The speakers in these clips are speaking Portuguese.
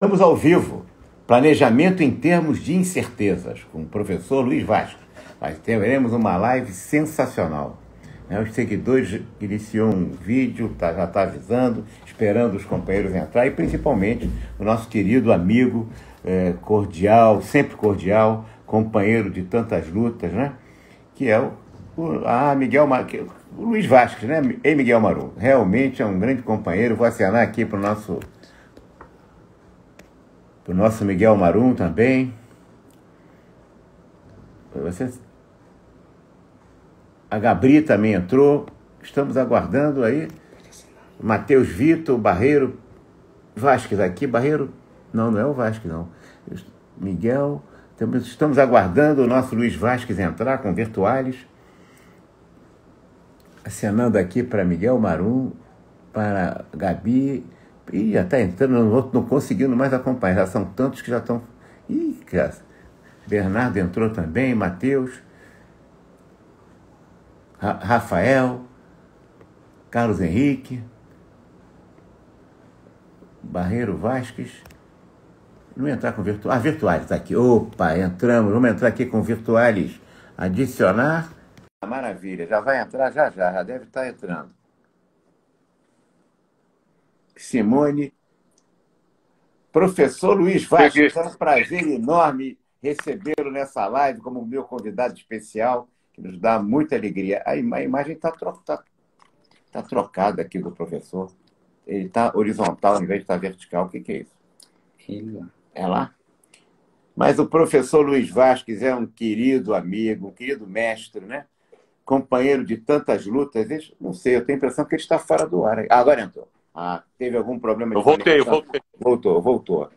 Estamos ao vivo. Planejamento em termos de incertezas, com o professor Luiz Vasco. Nós teremos uma live sensacional. Os seguidores iniciou um vídeo, já está avisando, esperando os companheiros entrar, e principalmente o nosso querido amigo, cordial, sempre cordial, companheiro de tantas lutas, né? Que é o Luiz Vasco, né? E Miguel Marum. Realmente é um grande companheiro. Vou acenar aqui para o nosso Miguel Marum também. A Gabri também entrou. Estamos aguardando aí. Matheus Vitor, Barreiro, Vasquez aqui. Barreiro, não é o Vasquez, não. Miguel, estamos aguardando o nosso Luiz Vasquez entrar com virtuais. Acenando aqui para Miguel Marum, para Gabi. Ih, já está entrando, não conseguindo mais acompanhar. Já são tantos que já estão... Ih, cara. Bernardo entrou também, Matheus, Rafael, Carlos Henrique, Barreiro Vasquez. Vamos entrar com virtuais. Virtuais está aqui. Opa, entramos. Vamos entrar aqui com virtuais. Adicionar. Maravilha, já vai entrar já deve estar entrando. Simone, professor Luiz Vasquez, é um prazer enorme recebê-lo nessa live como meu convidado especial, que nos dá muita alegria. A imagem está trocada aqui do professor. Ele está horizontal ao invés de estar vertical. O que é isso? É lá? Mas o professor Luiz Vasquez é um querido amigo, um querido mestre, né? Companheiro de tantas lutas. Não sei, eu tenho a impressão que ele está fora do ar. Agora entrou. Teve algum problema de conexão? Voltou.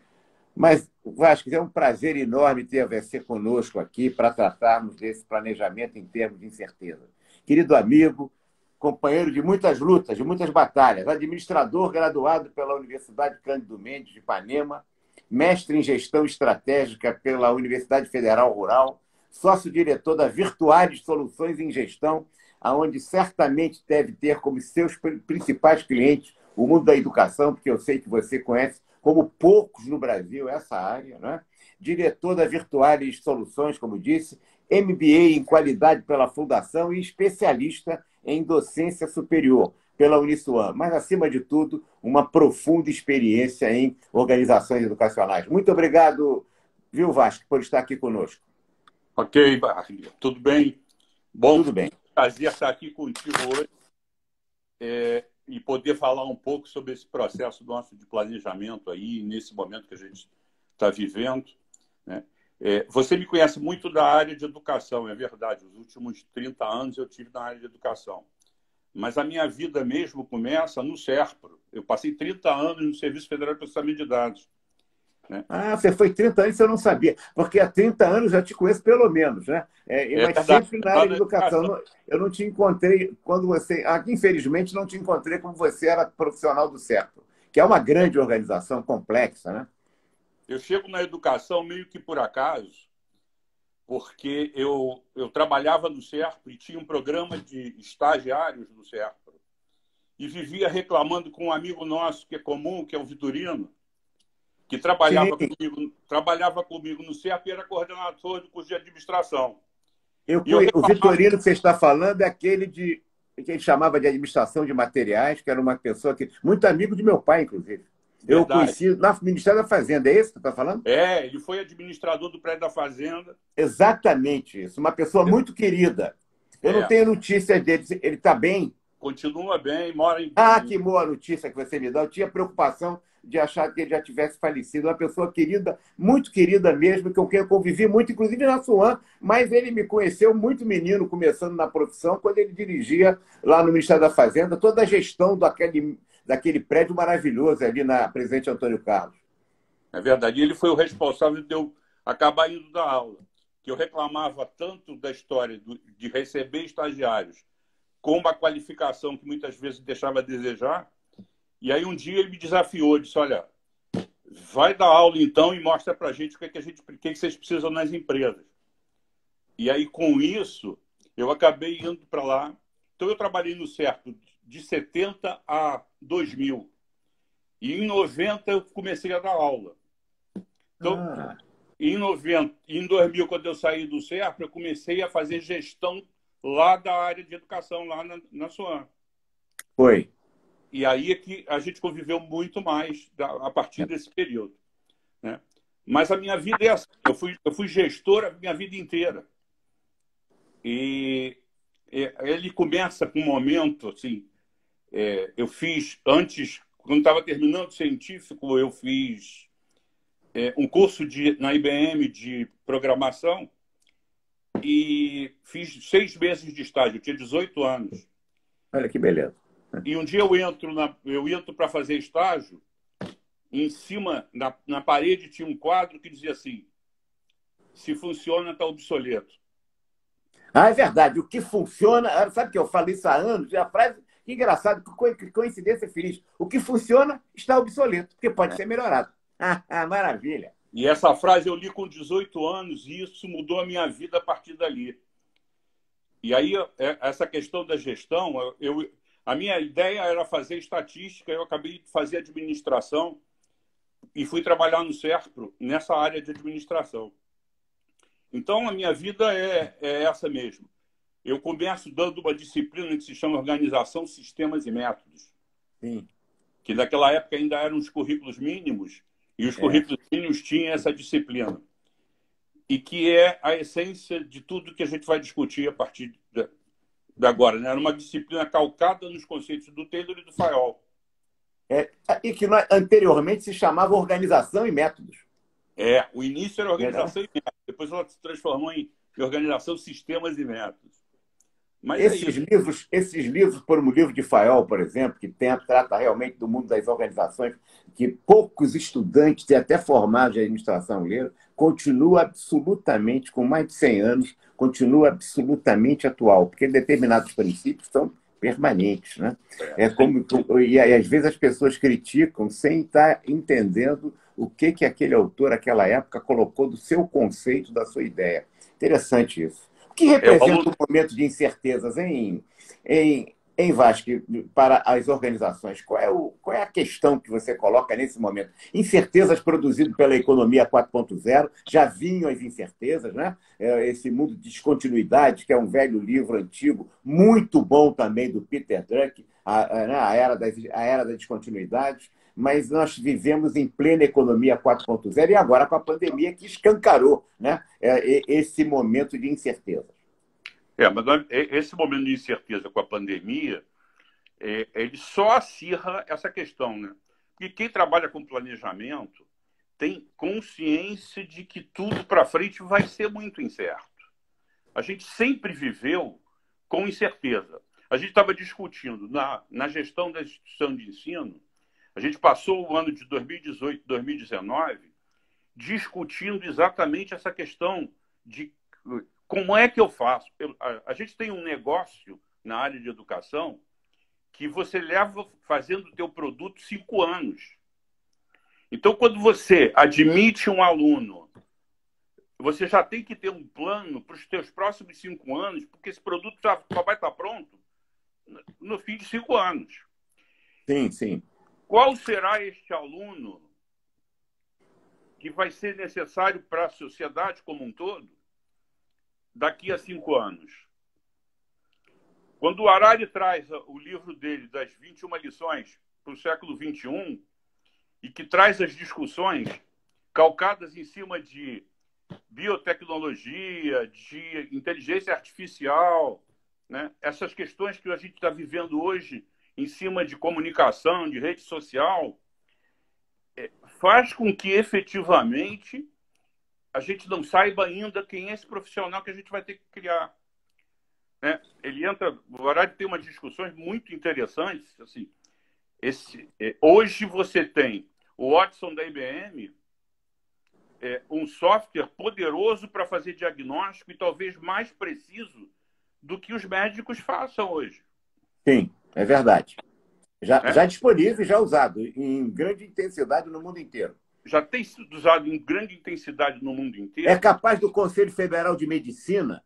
Mas, Vasquez, é um prazer enorme ter você conosco aqui para tratarmos desse planejamento em termos de incerteza. Querido amigo, companheiro de muitas lutas, de muitas batalhas, administrador graduado pela Universidade Cândido Mendes de Ipanema, mestre em gestão estratégica pela Universidade Federal Rural, sócio-diretor da Virtuales Soluções em Gestão, onde certamente deve ter como seus principais clientes o mundo da educação, porque eu sei que você conhece como poucos no Brasil essa área, né? Diretor da Virtuales Soluções, como disse, MBA em Qualidade pela Fundação e especialista em docência superior pela Uniswan, mas, acima de tudo, uma profunda experiência em organizações educacionais. Muito obrigado, viu, Vasco, por estar aqui conosco. Ok, Barriga. Tudo bem? Bom, tudo bem. Prazer estar aqui contigo hoje e poder falar um pouco sobre esse processo nosso de planejamento aí, nesse momento que a gente está vivendo, né? Você me conhece muito da área de educação, é verdade. Os últimos 30 anos eu tive na área de educação. Mas a minha vida mesmo começa no SERPRO. Eu passei 30 anos no Serviço Federal de Processamento de Dados. Você foi 30 anos, eu não sabia, porque há 30 anos já te conheço pelo menos, né? Mas sempre na área de educação. Eu não te encontrei quando você... Aqui, infelizmente, não te encontrei como você era profissional do SERPRO, que é uma grande organização complexa, né? Eu chego na educação meio que por acaso, porque eu trabalhava no SERPRO e tinha um programa de estagiários no SERPRO e vivia reclamando com um amigo nosso que é comum, que é o Vitorino, que trabalhava comigo no CEP e era coordenador do curso de administração. O Vitorino que você está falando é aquele que ele chamava de administração de materiais, que era uma pessoa que... Muito amigo de meu pai, inclusive. Verdade. Eu conheci no Ministério da Fazenda. É isso que você está falando? Ele foi administrador do prédio da Fazenda. Exatamente isso. Uma pessoa muito querida. Eu não tenho notícias dele. Ele está bem? Continua bem, mora em... Que boa notícia que você me dá. Eu tinha preocupação de achar que ele já tivesse falecido. Uma pessoa querida, muito querida mesmo, que eu convivi muito, inclusive na SUAM, mas ele me conheceu muito menino, começando na profissão, quando ele dirigia lá no Ministério da Fazenda toda a gestão daquele prédio maravilhoso ali na Presidente Antônio Carlos. É verdade. E ele foi o responsável de eu acabar indo dar aula, que eu reclamava tanto da história de receber estagiários com uma qualificação que muitas vezes deixava a desejar. E aí um dia ele me desafiou, disse, olha, vai dar aula então e mostra para a gente o que vocês precisam nas empresas. E aí com isso eu acabei indo para lá. Então eu trabalhei no CERPRO de 70 a 2000. E em 90 eu comecei a dar aula. Então, Ah, em 2000, quando eu saí do CERP, eu comecei a fazer gestão lá da área de educação, lá na SUAM. foi. E aí é que a gente conviveu muito mais a partir desse período, né? Mas a minha vida é assim. Eu fui gestor a minha vida inteira. E ele começa com um momento, assim, eu fiz, antes, quando estava terminando o científico, eu fiz um curso na IBM de programação e fiz 6 meses de estágio. Eu tinha 18 anos. Olha que beleza. E um dia eu entro para fazer estágio, e em cima, na parede, tinha um quadro que dizia assim: se funciona, está obsoleto. Ah, é verdade. O que funciona. Sabe que eu falo isso há anos? É a frase. Que engraçado, que coincidência feliz. O que funciona está obsoleto, porque pode ser melhorado. Maravilha. E essa frase eu li com 18 anos e isso mudou a minha vida a partir dali. E aí, essa questão da gestão, a minha ideia era fazer estatística, eu acabei de fazer administração e fui trabalhar no CERPRO, nessa área de administração. Então, a minha vida é essa mesmo. Eu começo dando uma disciplina que se chama Organização, Sistemas e Métodos. Sim. Que naquela época ainda eram os currículos mínimos, e os currículos mínimos tinham essa disciplina. E que é a essência de tudo que a gente vai discutir a partir de agora, né? Era uma disciplina calcada nos conceitos do Taylor e do Fayol. E que anteriormente se chamava Organização e Métodos. O início era Né? organização e métodos, depois ela se transformou em organização, sistemas e métodos. Mas Esses livros, por um livro de Fayol, por exemplo, que trata realmente do mundo das organizações, que poucos estudantes e até formados de administração leram, continua absolutamente, com mais de 100 anos, continua absolutamente atual, porque determinados princípios são permanentes, né? E às vezes as pessoas criticam sem estar entendendo o que aquele autor, naquela época, colocou do seu conceito, da sua ideia. Interessante isso. O que representa um momento de incertezas em Vasque para as organizações? Qual é a questão que você coloca nesse momento? Incertezas produzidas pela economia 4.0, já vinham as incertezas, né? Esse mundo de descontinuidade, que é um velho livro antigo, muito bom também, do Peter Drucker, a era da descontinuidade, mas nós vivemos em plena economia 4.0 e agora com a pandemia que escancarou, né, esse momento de incerteza. Mas esse momento de incerteza com a pandemia, ele só acirra essa questão, né? Porque quem trabalha com planejamento tem consciência de que tudo para frente vai ser muito incerto. A gente sempre viveu com incerteza. A gente estava discutindo na gestão da instituição de ensino, a gente passou o ano de 2018, 2019, discutindo exatamente essa questão de como é que eu faço. A gente tem um negócio na área de educação que você leva fazendo o teu produto 5 anos. Então, quando você admite um aluno, você já tem que ter um plano para os teus próximos 5 anos, porque esse produto já vai estar pronto no fim de 5 anos. Sim, sim. Qual será este aluno que vai ser necessário para a sociedade como um todo daqui a 5 anos? Quando o Harari traz o livro dele das 21 lições para o século XXI e que traz as discussões calcadas em cima de biotecnologia, de inteligência artificial, né? Essas questões que a gente está vivendo hoje em cima de comunicação, de rede social, faz com que efetivamente a gente não saiba ainda quem é esse profissional que a gente vai ter que criar. Né? O Harari tem umas discussões muito interessantes. Assim, hoje você tem o Watson da IBM, um software poderoso para fazer diagnóstico e talvez mais preciso do que os médicos façam hoje. Sim, é verdade. Já disponível e já usado em grande intensidade no mundo inteiro. Já tem sido usado em grande intensidade no mundo inteiro. É capaz do Conselho Federal de Medicina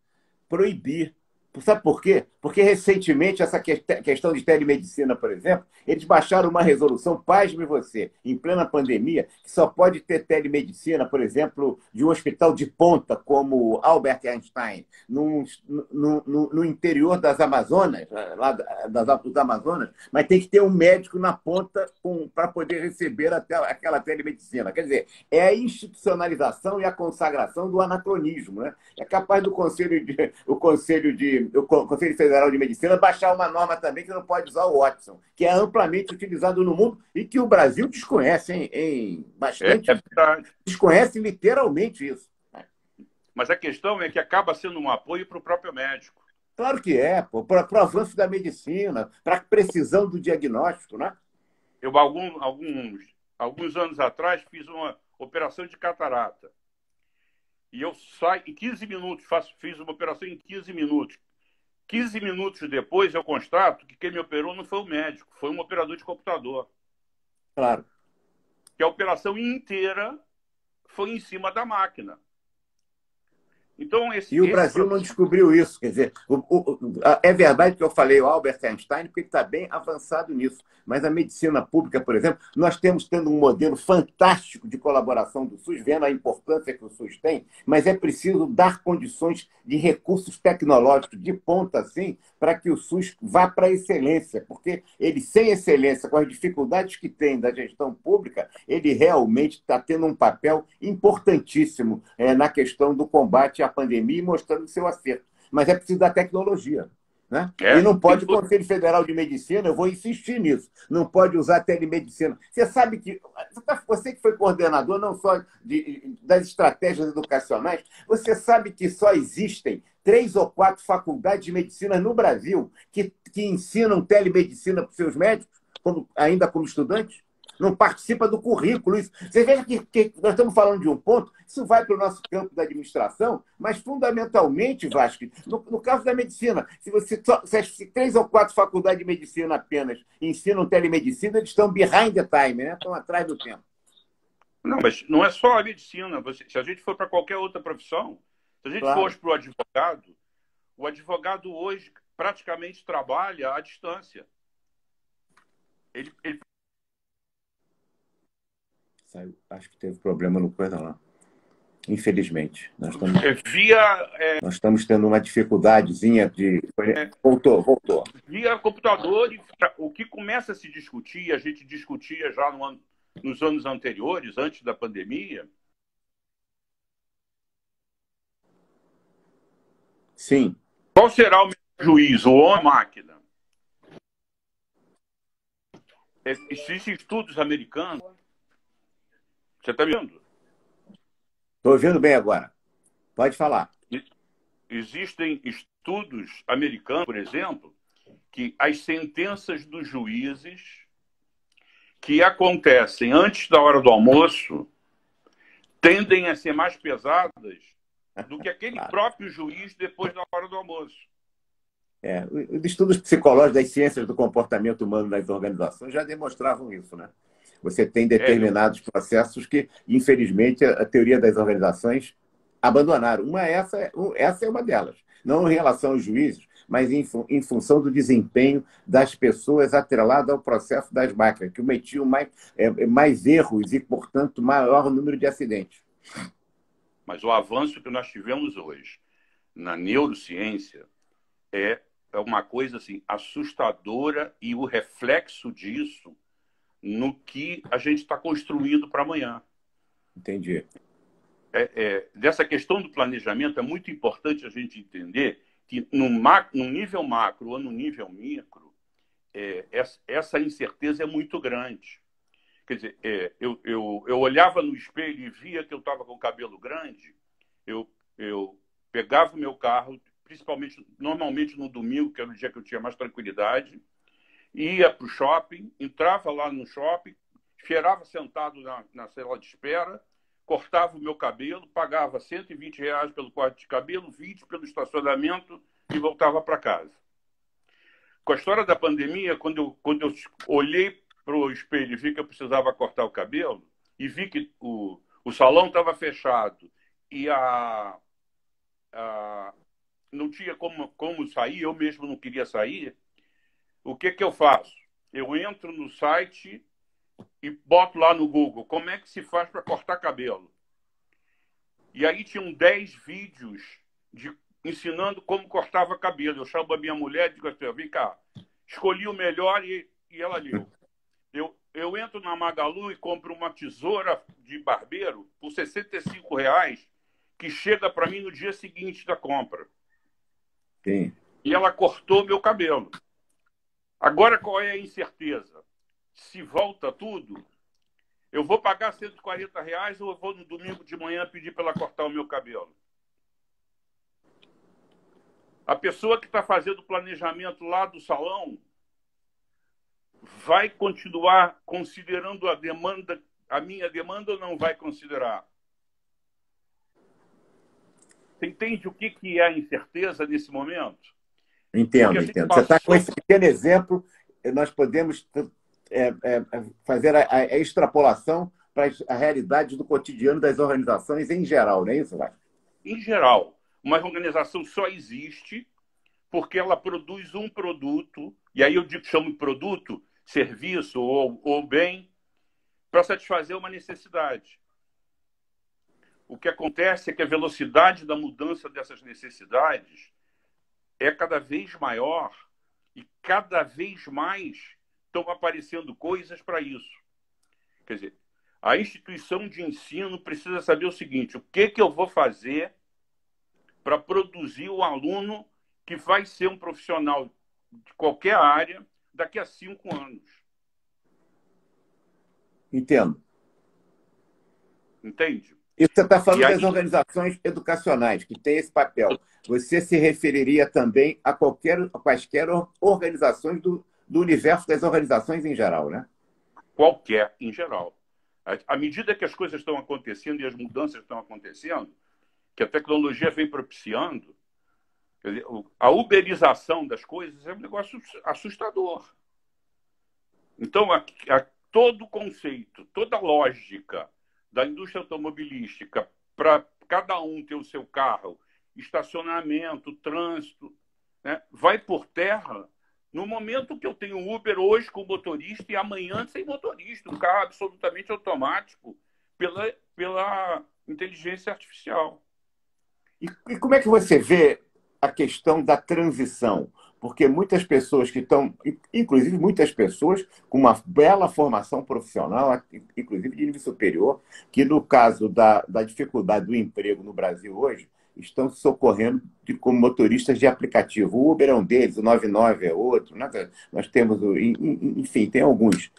proibir Sabe por quê? Porque recentemente essa questão de telemedicina, por exemplo, eles baixaram uma resolução, pasme você, em plena pandemia, que só pode ter telemedicina, por exemplo, de um hospital de ponta como Albert Einstein, no interior das Amazonas, lá dos Amazonas, mas tem que ter um médico na ponta para poder receber aquela telemedicina. Quer dizer, é a institucionalização e a consagração do anacronismo, né? É capaz do o Conselho Federal de Medicina baixar uma norma também que não pode usar o Watson, que é amplamente utilizado no mundo e que o Brasil desconhece, É bastante. verdade. Desconhece literalmente isso. Mas a questão é que acaba sendo um apoio para o próprio médico. Claro que é, para o avanço da medicina, para a precisão do diagnóstico, né? Eu, alguns anos atrás, fiz uma operação de catarata. E eu saio em 15 minutos, fiz uma operação em 15 minutos. 15 minutos depois, eu constato que quem me operou não foi o médico, foi um operador de computador. Claro. Que a operação inteira foi em cima da máquina. Então, E o Brasil não descobriu isso. Quer dizer, é verdade que eu falei o Albert Einstein, porque ele está bem avançado nisso. Mas a medicina pública, por exemplo, nós tendo um modelo fantástico de colaboração do SUS, vendo a importância que o SUS tem, mas é preciso dar condições de recursos tecnológicos de ponta, assim, para que o SUS vá para a excelência. Porque ele, sem excelência, com as dificuldades que tem da gestão pública, ele realmente está tendo um papel importantíssimo na questão do combate à pandemia e mostrando seu acerto. Mas é preciso da tecnologia. Né? E não pode o Conselho Federal de Medicina, eu vou insistir nisso, não pode usar telemedicina. Você sabe que, você que foi coordenador não só das estratégias educacionais, você sabe que só existem 3 ou 4 faculdades de medicina no Brasil que ensinam telemedicina para os seus médicos, ainda como estudantes? Não participa do currículo. Isso. Você veja que nós estamos falando de um ponto, isso vai para o nosso campo da administração, mas fundamentalmente, Vasco, no caso da medicina, se 3 ou 4 faculdades de medicina apenas ensinam telemedicina, eles estão behind the time, né? Estão atrás do tempo. Não, mas não é só a medicina. Se a gente for para qualquer outra profissão, se a gente for para o advogado hoje praticamente trabalha à distância. Ele Saiu. Acho que teve problema no coisa lá. Infelizmente. Nós estamos tendo uma dificuldadezinha de. Voltou. Via computador, o que começa a se discutir, a gente discutia já nos anos anteriores, antes da pandemia. Sim. Qual será o melhor juiz, o homem ou a máquina? Existem estudos americanos. Você está me ouvindo? Estou ouvindo bem agora. Pode falar. Existem estudos americanos, por exemplo, que as sentenças dos juízes que acontecem antes da hora do almoço tendem a ser mais pesadas do que aquele próprio juiz depois da hora do almoço. Os estudos psicológicos das ciências do comportamento humano nas organizações já demonstravam isso, né? Você tem determinados processos que, infelizmente, a teoria das organizações abandonaram. Essa é uma delas. Não em relação aos juízes, mas em função do desempenho das pessoas atrelado ao processo das máquinas, que metiam mais erros e, portanto, maior número de acidentes. Mas o avanço que nós tivemos hoje na neurociência é uma coisa assim, assustadora, e o reflexo disso no que a gente está construindo para amanhã. Entendi. Dessa questão do planejamento, é muito importante a gente entender que no nível macro ou no nível micro, essa incerteza é muito grande. Quer dizer, eu olhava no espelho e via que eu estava com o cabelo grande, eu pegava o meu carro, normalmente no domingo, que era o dia que eu tinha mais tranquilidade, ia para o shopping, entrava lá no shopping, esperava sentado na sala de espera, cortava o meu cabelo, pagava R$ 120 pelo corte de cabelo, 20 pelo estacionamento e voltava para casa. Com a história da pandemia, quando eu olhei para o espelho e vi que eu precisava cortar o cabelo, e vi que o salão estava fechado e não tinha como sair, eu mesmo não queria sair, o que eu faço? Eu entro no site e boto lá no Google como é que se faz para cortar cabelo. E aí tinham 10 vídeos ensinando como cortava cabelo. Eu chamo a minha mulher e digo assim, vem cá, escolhi o melhor e ela leu. Eu entro na Magalu e compro uma tesoura de barbeiro por R$ 65, que chega para mim no dia seguinte da compra. Sim. E ela cortou meu cabelo. Agora, qual é a incerteza? Se volta tudo, eu vou pagar R$ 140 ou eu vou no domingo de manhã pedir para ela cortar o meu cabelo? A pessoa que está fazendo o planejamento lá do salão vai continuar considerando a minha demanda ou não vai considerar? Você entende o que é a incerteza nesse momento? Entendo. Você está com esse pequeno exemplo, nós podemos fazer a extrapolação para a realidade do cotidiano das organizações em geral, não é isso, Vasco? Em geral, uma organização só existe porque ela produz um produto, e aí eu chamo de produto, serviço ou bem, para satisfazer uma necessidade. O que acontece é que a velocidade da mudança dessas necessidades é cada vez maior e cada vez mais estão aparecendo coisas para isso. Quer dizer, a instituição de ensino precisa saber o seguinte, o que eu vou fazer para produzir o aluno que vai ser um profissional de qualquer área daqui a 5 anos. Entendo. Entende? Isso você está falando das organizações educacionais, que têm esse papel. Você se referiria também a quaisquer organizações do universo das organizações em geral, né? Qualquer, em geral. À medida que as coisas estão acontecendo e as mudanças estão acontecendo, que a tecnologia vem propiciando, quer dizer, a uberização das coisas é um negócio assustador. Então, todo o conceito, toda a lógica da indústria automobilística para cada um ter o seu carro, estacionamento, trânsito, né, vai por terra no momento que eu tenho Uber hoje com motorista e amanhã sem motorista, um carro absolutamente automático pela inteligência artificial. E como é que você vê a questão da transição? Porque muitas pessoas que estão, inclusive muitas pessoas com uma bela formação profissional, inclusive de nível superior, que no caso da dificuldade do emprego no Brasil hoje, estão se socorrendo como motoristas de aplicativo. O Uber é um deles, o 99 é outro, né? Nós temos, enfim, tem alguns.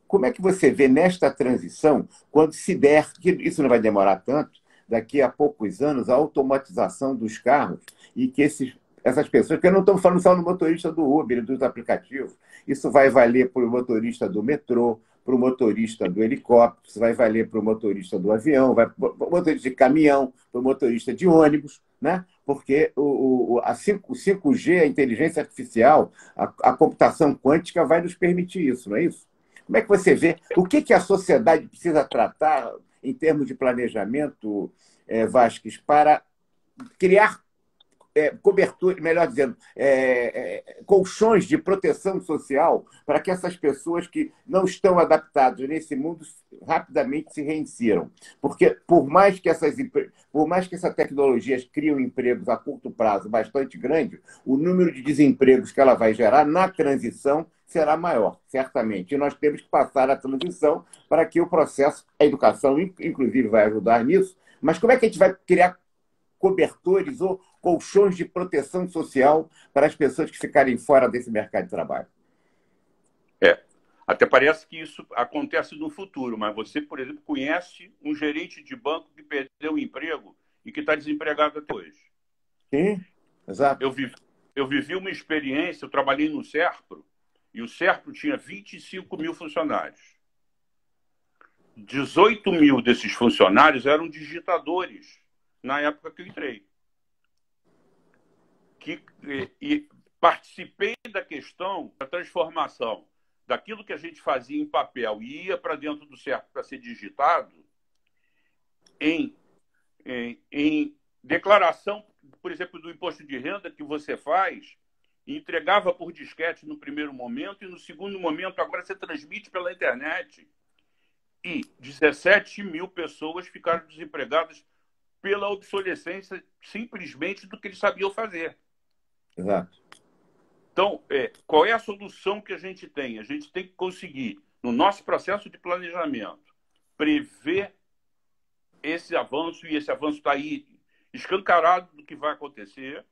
Como é que você vê nesta transição, quando se der, que isso não vai demorar tanto, daqui a poucos anos, a automatização dos carros e que essas pessoas, porque eu não estou falando só no motorista do Uber, dos aplicativos, isso vai valer para o motorista do metrô, para o motorista do helicóptero, isso vai valer para o motorista do avião, vai para o motorista de caminhão, para o motorista de ônibus, né? Porque o 5G, a inteligência artificial, a computação quântica vai nos permitir isso, não é isso? Como é que você vê? O que a sociedade precisa tratar em termos de planejamento, Vasques, para criar cobertura, melhor dizendo, colchões de proteção social para que essas pessoas que não estão adaptadas nesse mundo rapidamente se reinsiram. Porque por mais que essas tecnologias criem empregos a curto prazo bastante grande, o número de desempregos que ela vai gerar na transição será maior, certamente. E nós temos que passar a transição para que o processo, a educação, inclusive, vai ajudar nisso. Mas como é que a gente vai criar cobertores ou colchões de proteção social para as pessoas que ficarem fora desse mercado de trabalho? Até parece que isso acontece no futuro, mas você, por exemplo, conhece um gerente de banco que perdeu o emprego e que está desempregado até hoje. Sim, exato. Eu vivi uma experiência, eu trabalhei no Serpro, e o Serpro tinha 25 mil funcionários. 18 mil desses funcionários eram digitadores na época que eu entrei. E participei da questão da transformação daquilo que a gente fazia em papel e ia para dentro do Serpro para ser digitado em declaração por exemplo, do imposto de renda que você faz, entregava por disquete no primeiro momento e no segundo momento agora você transmite pela internet. E 17 mil pessoas ficaram desempregadas pela obsolescência simplesmente do que eles sabiam fazer. Exato. Então, qual é a solução que a gente tem? A gente tem que conseguir, no nosso processo de planejamento, prever esse avanço, e esse avanço está aí escancarado do que vai acontecer,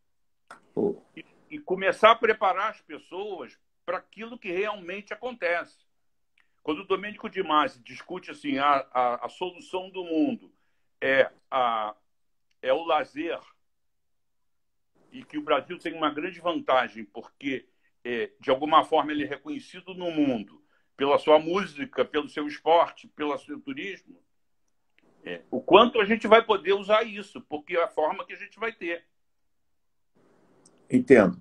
e começar a preparar as pessoas para aquilo que realmente acontece. Quando o Domênico de Masi discute assim, a solução do mundo é o lazer, e que o Brasil tem uma grande vantagem, porque, de alguma forma, ele é reconhecido no mundo pela sua música, pelo seu esporte, pelo seu turismo, o quanto a gente vai poder usar isso, porque é a forma que a gente vai ter. Entendo.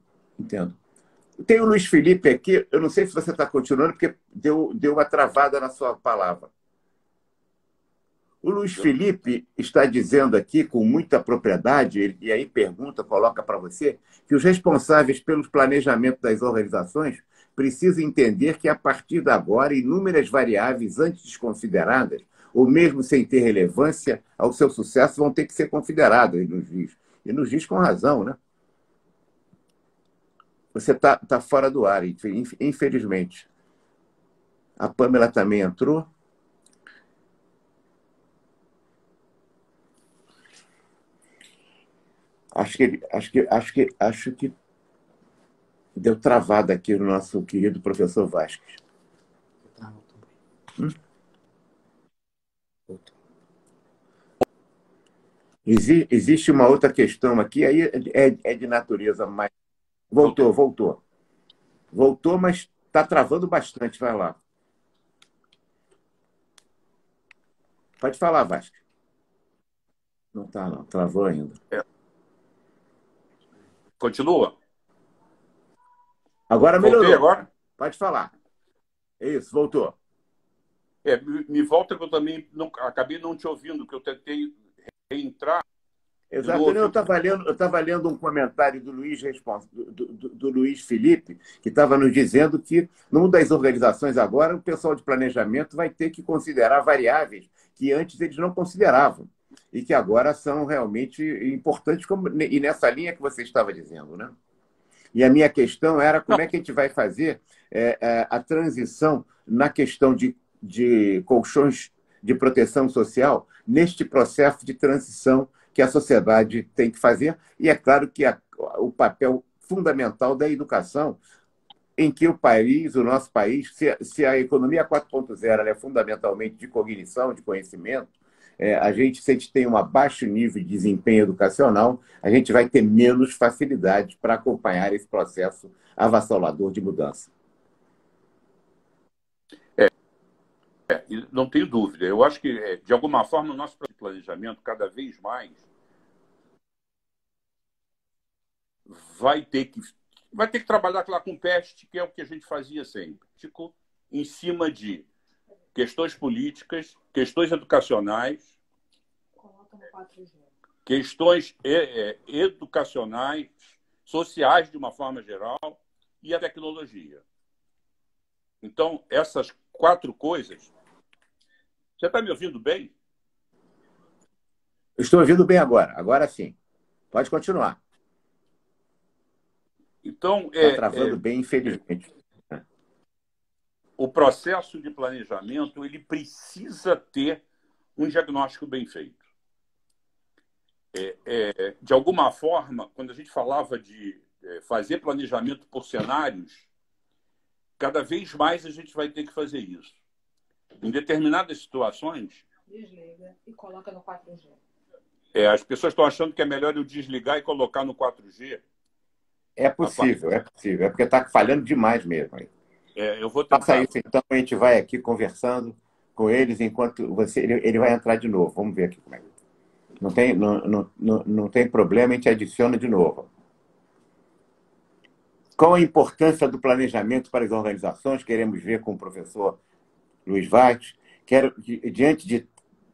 Tem o Luiz Felipe aqui, eu não sei se você está continuando, porque deu uma travada na sua palavra. O Luiz Felipe está dizendo aqui, com muita propriedade, e aí coloca para você, que os responsáveis pelos planejamentos das organizações precisam entender que, a partir de agora, inúmeras variáveis antes desconsideradas, ou mesmo sem ter relevância ao seu sucesso, vão ter que ser consideradas, ele nos diz. E nos diz com razão, né? Você está fora do ar, infelizmente. A Pamela também entrou. Acho que deu travada aqui no nosso querido professor Vasques. Existe uma outra questão aqui, aí é de natureza mais. Voltou, mas está travando bastante. Vai lá. Pode falar, Vasco. Não está, não. Travou ainda. Continua? Agora melhorou. Voltei agora? Pode falar. Isso, voltou. Me volta, que eu também acabei não te ouvindo, que eu tentei reentrar. Exato. Eu estava lendo um comentário do Luiz Felipe, que estava nos dizendo que, numa das organizações agora, o pessoal de planejamento vai ter que considerar variáveis que antes eles não consideravam e que agora são realmente importantes, e nessa linha que você estava dizendo, né? E a minha questão era como é que a gente vai fazer a transição na questão de colchões de proteção social neste processo de transição que a sociedade tem que fazer. E é claro que o papel fundamental da educação, em que o nosso país, se a economia 4.0 é fundamentalmente de cognição, de conhecimento, se a gente tem um baixo nível de desempenho educacional, a gente vai ter menos facilidade para acompanhar esse processo avassalador de mudança. Não tenho dúvida. Eu acho que, de alguma forma, o nosso planejamento, cada vez mais, vai ter que trabalhar lá com PEST, que é o que a gente fazia sempre, em cima de questões políticas, questões educacionais, questões educacionais, sociais, de uma forma geral, e a tecnologia. Então, essas 4 coisas... Você está me ouvindo bem? Estou ouvindo bem agora. Agora sim. Pode continuar. Então, está travando bem, infelizmente. O processo de planejamento, ele precisa ter um diagnóstico bem feito. De alguma forma, quando a gente falava de fazer planejamento por cenários, cada vez mais a gente vai ter que fazer isso. Em determinadas situações... Desliga e coloca no 4G. As pessoas estão achando que é melhor eu desligar e colocar no 4G. É possível. É porque está falhando demais mesmo. Eu vou tentar. Faça isso, então, a gente vai aqui conversando com eles enquanto ele vai entrar de novo. Vamos ver aqui como é. Não tem problema, a gente adiciona de novo. Qual a importância do planejamento para as organizações? Queremos ver com o professor Luiz Vasques. Diante de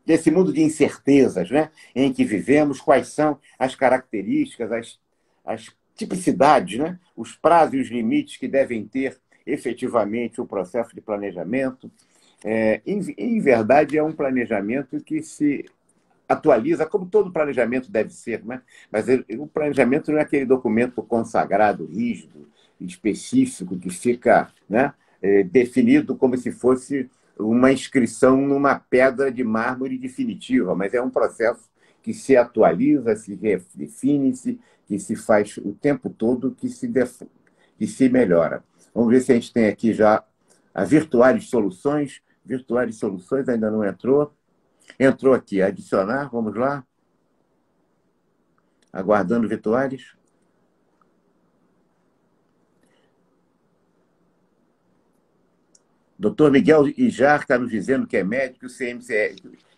desse mundo de incertezas, né, em que vivemos, quais são as características, as tipicidades, né, os prazos e os limites que devem ter efetivamente o processo de planejamento. Em verdade, é um planejamento que se atualiza, como todo planejamento deve ser, né? Mas o planejamento não é aquele documento consagrado, rígido, específico, que fica, né, definido como se fosse uma inscrição numa pedra de mármore definitiva, mas é um processo que se atualiza, se redefine-se, que se faz o tempo todo, que se melhora. Vamos ver se a gente tem aqui já a Virtualis Soluções. Virtualis Soluções ainda não entrou. Entrou aqui, adicionar, vamos lá. Aguardando Virtualis. Doutor Miguel Ijar está nos dizendo que é médico,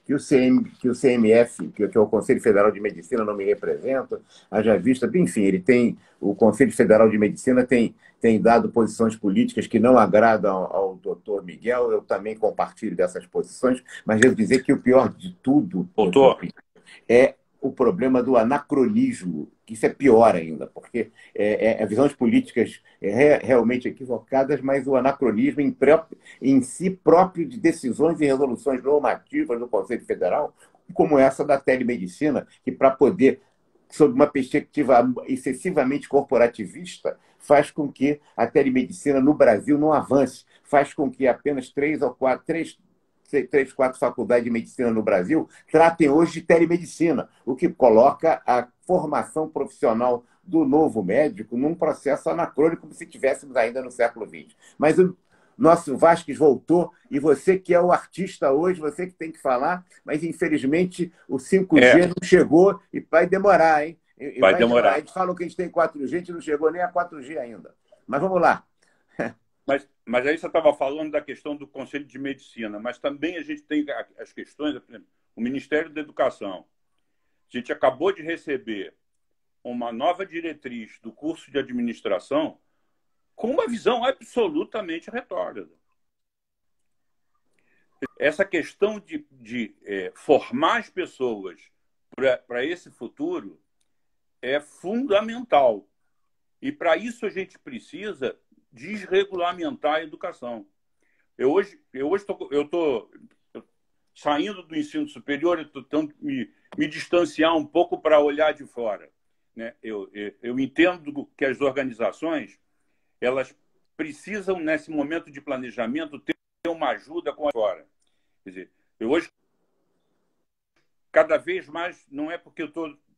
que o CMF, que é o Conselho Federal de Medicina, não me representa, haja vista, enfim, o Conselho Federal de Medicina tem dado posições políticas que não agradam ao doutor Miguel, eu também compartilho dessas posições, mas devo dizer que o pior de tudo, doutor, é o problema do anacronismo, que isso é pior ainda, porque visões políticas realmente equivocadas, mas o anacronismo em si próprio de decisões e resoluções normativas do Conselho Federal, como essa da telemedicina, que para poder, sob uma perspectiva excessivamente corporativista, faz com que a telemedicina no Brasil não avance, faz com que apenas três, quatro faculdades de medicina no Brasil tratem hoje de telemedicina, o que coloca a formação profissional do novo médico num processo anacrônico, como se estivéssemos ainda no século XX. Mas o nosso Vasques voltou, e você que é o artista hoje, você que tem que falar, mas infelizmente o 5G não chegou e vai demorar, hein? Vai demorar. A gente fala que a gente tem 4G, a gente não chegou nem a 4G ainda. Mas vamos lá. Mas aí você estava falando da questão do Conselho de Medicina, mas também a gente tem as questões, por exemplo, o Ministério da Educação. A gente acabou de receber uma nova diretriz do curso de administração com uma visão absolutamente retrógrada. Essa questão de formar as pessoas para esse futuro é fundamental. E para isso a gente precisa desregulamentar a educação. Eu hoje estou saindo do ensino superior, eu estou tentando me distanciar um pouco para olhar de fora, né? Eu entendo que as organizações elas precisam, nesse momento de planejamento, ter uma ajuda com a fora. Quer dizer, eu hoje, cada vez mais, não é porque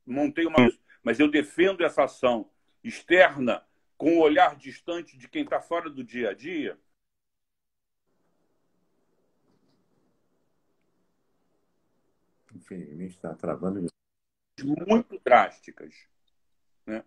montei uma... mas eu defendo essa ação externa com o olhar distante de quem está fora do dia a dia. Infelizmente está travando. Muito drásticas, né?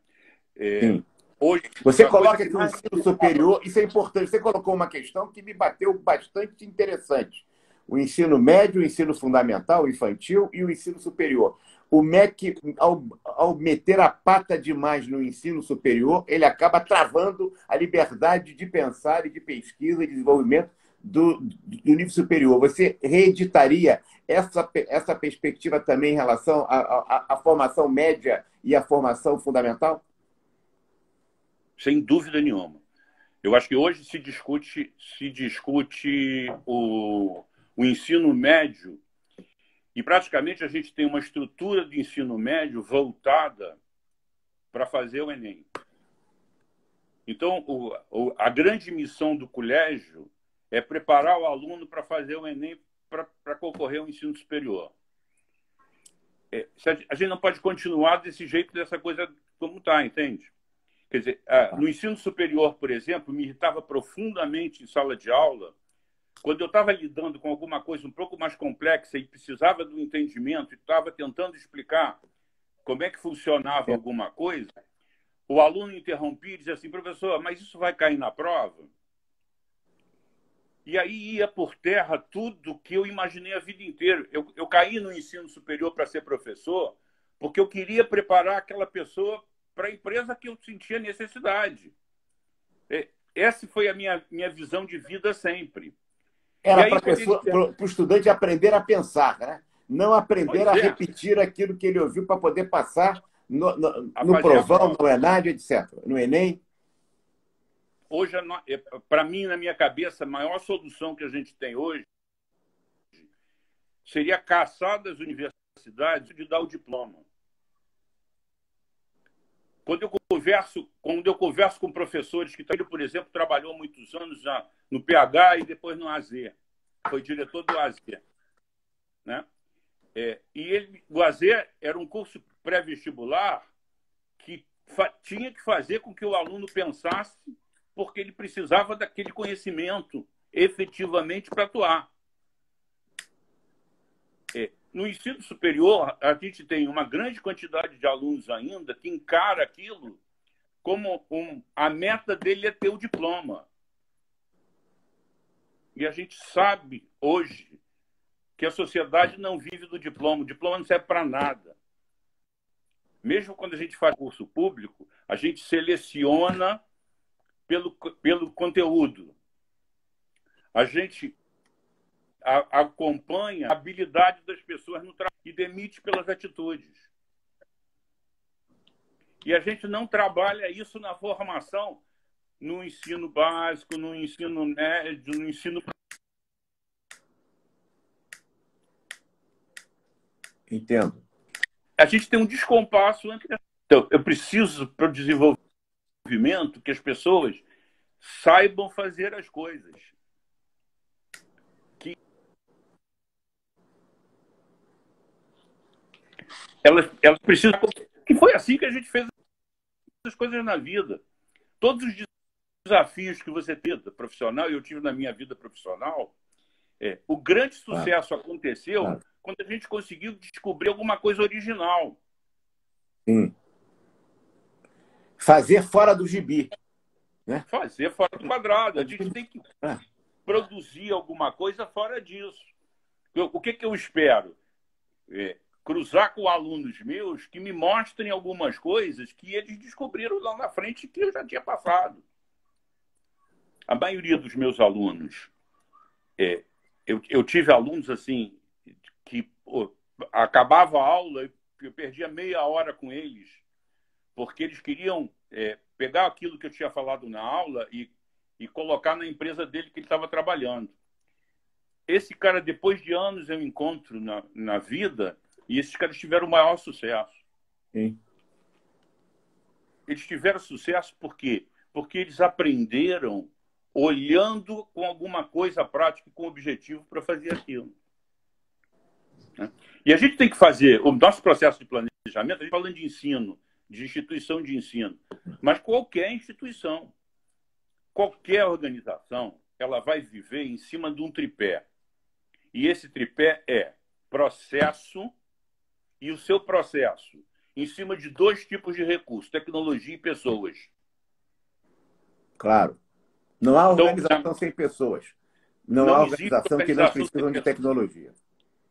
Hoje, você coloca que o ensino superior, isso é importante, você colocou uma questão que me bateu bastante interessante. O ensino médio, o ensino fundamental, o infantil e o ensino superior. O MEC, ao meter a pata demais no ensino superior, ele acaba travando a liberdade de pensar e de pesquisa e desenvolvimento do nível superior. Você reeditaria essa perspectiva também em relação à formação média e à formação fundamental? Sem dúvida nenhuma. Eu acho que hoje se discute o ensino médio e praticamente a gente tem uma estrutura de ensino médio voltada para fazer o Enem. Então, a grande missão do colégio é preparar o aluno para fazer o Enem para concorrer ao ensino superior. A gente não pode continuar desse jeito, dessa coisa como está, entende? Quer dizer, no ensino superior, por exemplo, me irritava profundamente em sala de aula, quando eu estava lidando com alguma coisa um pouco mais complexa e precisava do entendimento e estava tentando explicar como é que funcionava alguma coisa, o aluno interrompia e dizia assim: professor, mas isso vai cair na prova? E aí ia por terra tudo que eu imaginei a vida inteira. Eu caí no ensino superior para ser professor porque eu queria preparar aquela pessoa para a empresa que eu sentia necessidade. Essa foi a minha visão de vida sempre. Era para o estudante aprender a pensar, né? não aprender a Pois é. repetir aquilo que ele ouviu para poder passar no A fazer a provão, prova. no ENAD, etc. No Enem. Hoje, para mim, na minha cabeça, a maior solução que a gente tem hoje seria caçar das universidades de dar o diploma. Quando eu converso com professores que, por exemplo, trabalhou muitos anos já no PH e depois no AZ, foi diretor do AZ, né? O AZ era um curso pré-vestibular que tinha que fazer com que o aluno pensasse, porque ele precisava daquele conhecimento efetivamente para atuar. No ensino superior, a gente tem uma grande quantidade de alunos ainda que encara aquilo como a meta dele é ter o diploma. E a gente sabe hoje que a sociedade não vive do diploma. O diploma não serve para nada. Mesmo quando a gente faz curso público, a gente seleciona pelo conteúdo. A gente acompanha a habilidade das pessoas no trabalho e demite pelas atitudes. E a gente não trabalha isso na formação, no ensino básico, no ensino médio, no ensino... Entendo. A gente tem um descompasso entre... Então, eu preciso, para o desenvolvimento, que as pessoas saibam fazer as coisas. Elas precisam... Que foi assim que a gente fez as coisas na vida. Todos os desafios que você teve profissional, e eu tive na minha vida profissional, o grande sucesso aconteceu quando a gente conseguiu descobrir alguma coisa original. Sim. Fazer fora do gibi. Né? Fazer fora do quadrado. A gente tem que produzir alguma coisa fora disso. O que eu espero? Cruzar com alunos meus que me mostrem algumas coisas que eles descobriram lá na frente que eu já tinha passado. A maioria dos meus alunos, eu tive alunos assim que acabava a aula e eu perdia meia hora com eles porque eles queriam pegar aquilo que eu tinha falado na aula e colocar na empresa dele que ele estava trabalhando. Esse cara, depois de anos, eu encontro na vida e esses caras tiveram o maior sucesso. Sim. Eles tiveram sucesso por quê? Porque eles aprenderam olhando com alguma coisa prática, com objetivo para fazer aquilo. Né? E a gente tem que fazer o nosso processo de planejamento, a gente falando de ensino, de instituição de ensino, mas qualquer instituição, qualquer organização, ela vai viver em cima de um tripé. E esse tripé é processo e o seu processo em cima de dois tipos de recursos, tecnologia e pessoas. Claro. Não há organização sem pessoas. Não há organização que não precisam de tecnologia.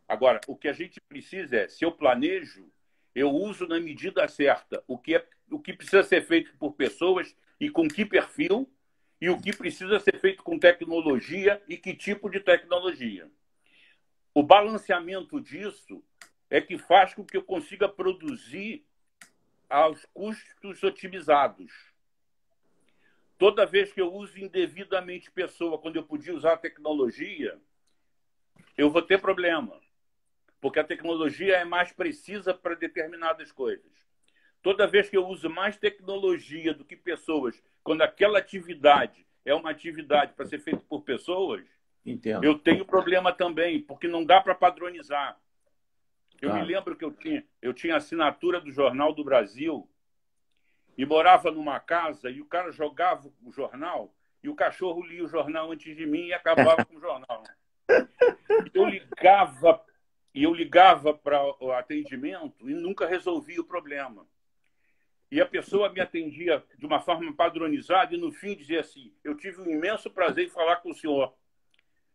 Agora, o que a gente precisa é, se eu planejo, eu uso na medida certa o que precisa ser feito por pessoas e com que perfil, e o que precisa ser feito com tecnologia e que tipo de tecnologia. O balanceamento disso é que faz com que eu consiga produzir aos custos otimizados. Toda vez que eu uso indevidamente pessoa, quando eu podia usar a tecnologia, eu vou ter problema. Porque a tecnologia é mais precisa para determinadas coisas. Toda vez que eu uso mais tecnologia do que pessoas, quando aquela atividade é uma atividade para ser feita por pessoas, Entendo. Eu tenho problema também, porque não dá para padronizar. Eu me lembro que eu tinha assinatura do Jornal do Brasil e morava numa casa e o cara jogava o jornal e o cachorro lia o jornal antes de mim e acabava com o jornal. Eu ligava para o atendimento e nunca resolvia o problema. E a pessoa me atendia de uma forma padronizada e no fim dizia assim, eu tive um imenso prazer em falar com o senhor.